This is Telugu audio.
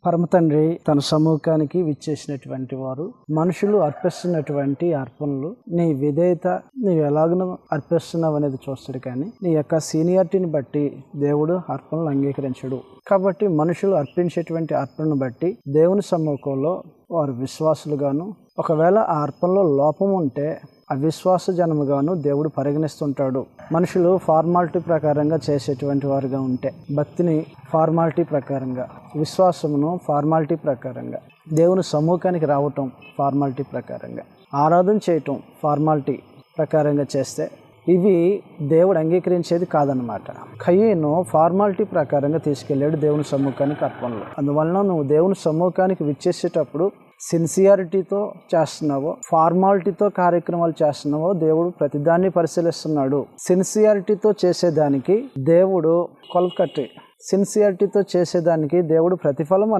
పరమతండ్రి తన సముఖానికి విచ్చేసినటువంటి వారు మనుషులు అర్పిస్తున్నటువంటి అర్పణలు నీ విధేయత నీవు ఎలాగనో అర్పిస్తున్నావు అనేది చూస్తాడు, కానీ నీ యొక్క సీనియారిటీని బట్టి దేవుడు అర్పణలు అంగీకరించడు. కాబట్టి మనుషులు అర్పించేటువంటి అర్పణను బట్టి దేవుని సముఖంలో వారు విశ్వాసులుగాను, ఒకవేళ ఆ అర్పణలో లోపం ఉంటే అవిశ్వాస జనముగాను దేవుడు పరిగణిస్తుంటాడు. మనుషులు ఫార్మాలిటీ ప్రకారంగా చేసేటువంటి వారుగా ఉంటే, భక్తిని ఫార్మాలిటీ ప్రకారంగా, విశ్వాసమును ఫార్మాలిటీ ప్రకారంగా, దేవుని సముఖానికి రావటం ఫార్మాలిటీ ప్రకారంగా, ఆరాధన చేయటం ఫార్మాలిటీ ప్రకారంగా చేస్తే ఇవి దేవుడు అంగీకరించేది కాదనమాట. కయ్యను ఫార్మాలిటీ ప్రకారంగా తీసుకెళ్ళాడు దేవుని సముఖానికి అర్పణలు. అందువలన నువ్వు దేవుని సముఖానికి విచ్చేసేటప్పుడు సిన్సియారిటీతో చేస్తున్నావో, ఫార్మాలిటీతో కార్యక్రమాలు చేస్తున్నావో దేవుడు ప్రతిదాన్ని పరిశీలిస్తున్నాడు. సిన్సియారిటీతో చేసేదానికి దేవుడు కొలకట్టి, సిన్సియారిటీతో చేసేదానికి దేవుడు ప్రతిఫలం